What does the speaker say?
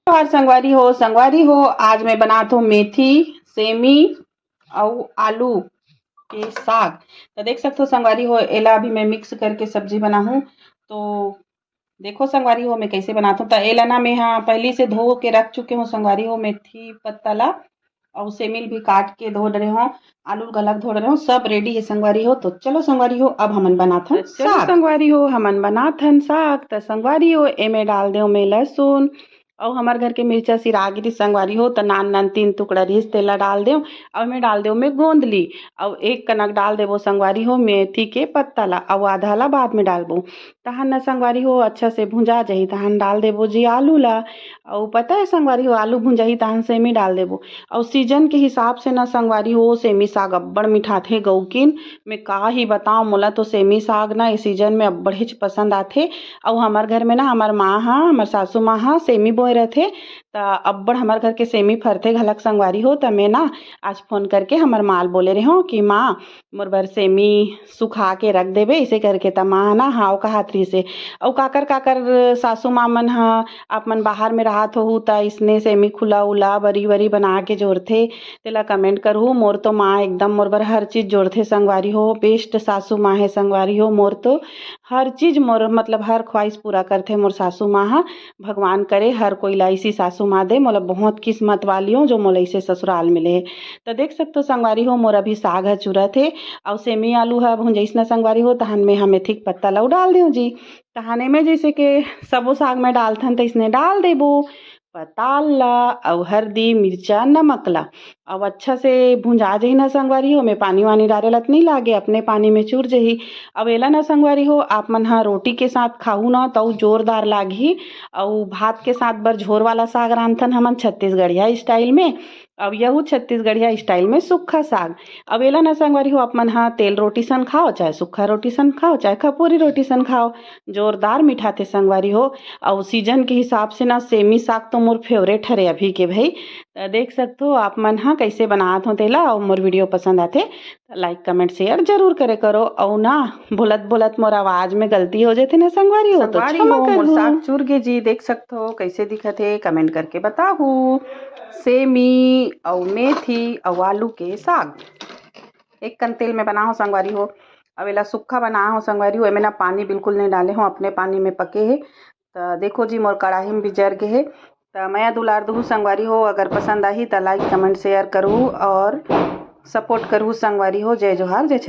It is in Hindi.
और संगवारी हो आज मैं बनात हूँ मेथी सेमी और आलू के साग। तो देख सकते हो संगवारी हो, एला अभी मैं मिक्स करके सब्जी बना हूँ। तो देखो संगवारी हो मैं कैसे बनाता हूँ। तो एला ना मैं यहाँ पहले से धो के रख चुके हूँ संगवारी हो, मेथी पत्ता ला और सेमिल भी काट के धो डरे हो, आलू गलत धो डरे हो, सब रेडी है संगवारी हो। तो चलो संगवारी हो अब हमन बनाथन चलो संगवारी हो हमन बनाथन साग। तो संगवारी हो एमे डाल दे मैं लहसुन और हमारे घर के मिर्चा सिरागिरी संगवारी हो। तो नान नान 3 टुकड़ा रिस तेला डाल दे और मैं डाल दे मैं गोंदली और एक कनक डाल देवो संगवारी हो मेथी के पत्ता ला और आधा ला बाद में डालबो। तहन न संगवारी हो अच्छा से भुंजा जही तहन डाल देबो जी आलू ला। और पता है संगवारी हो आलू भुंजाही तहन सेमी डाल देबो। और सीजन के हिसाब से न संगवारी हो सेमी साग अब्बड़ मीठा थे गौकिन मैं का ही बताऊँ। मोला तो सेमी साग ना इस सीजन में अब्बड़ हिच पसंद आथे। और हमार घर में ना हमार माँ हा हमार सासू माँ हा सेमी बोए रहथे। त अब्बड़ हमार घर के सेमी फरथे घलक संगवारी हो। त मैं ना आज फोन करके हमार माल बोले रहे हो कि माँ मोर बर सेमी सुखा के रख देबे इसे करके। त माँ ना हाव कहत रही से। और काकर काकर सासू माँ मन हा आप मन बाहर में राहत हो त इसने सेमी खुला उला बरी बरी बना के जोरथे तेला कमेंट करहु। मोर तो माँ एकदम मोर बर हर चीज जोड़थे संगवारी हो, बेस्ट सासू माँ है संगवारी हो। मोर तो हर चीज मोर मतलब हर ख्वाहिश पूरा करथे मोर सासू माँ हा। भगवान करे हर कोई ला ऐसी सासू माँ दे, मोला बहुत किस्मत वाली हूँ जो मोला ऐसे ससुराल मिले है। तो देख सकते हो संगवारी हो मोर अभी साग ह चुरत है और सेमी आलू ह भुंजइस न संगवारी हो। तहन में हम मेथी पत्ता ला डाल देव जी। तहने में जैसे के सबो साग में डालथन तो इसने डाल देबो पताल ला और हल्दी मिर्चा नमक ला। अब अच्छा से भुंजा जही ना संगवारी हो, मैं पानी वानी डाले लत नहीं लागे अपने पानी में चूर जही। अब एला ना संगवारी हो आप मन हा रोटी के साथ खाऊ ना तो जोरदार लागही। और भात के साथ बर झोर वाला साग रांधथन हमन छत्तीसगढ़िया स्टाइल में। अब यहू छत्तीसगढ़िया स्टाइल में सूखा साग। अब एला ना संगवारी हो आप मन हा तेल रोटी सन खाओ चाहे सूखा रोटी सन खाओ चाहे खपूरी रोटी सन खाओ, जोरदार मीठा थे संगवारी हो। और सीजन के हिसाब से ना सेमी साग तो मोर फेवरेट हरे अभी के भाई। देख सकते हो आप मन हा कैसे बनात हो तेला। और मोर वीडियो पसंद आथे लाइक कमेंट शेयर जरूर करे करो। और ना बोलत बोलत मोर आवाज में गलती हो जाते ना संगवारी हो तो क्षमा कर मोर साग चूर के जी। देख सकते हो कैसे दिखत है कमेंट करके बताहू। सेमी और मेथी और आलू के साग एक कन तेल में बना हो संगवारी हो। अब एला सूखा बना हो संगवारी हो, एमे ना पानी बिल्कुल नहीं डाले हो, अपने पानी में पके है। तो देखो जी मोर कढ़ाई में भी जर के है। तो मैं दुलार दूँ संगवारी हो, अगर पसंद आही तो लाइक कमेंट शेयर करूँ और सपोर्ट करूँ संगवारी हो। जय जोहार जय छत्तीसगढ़।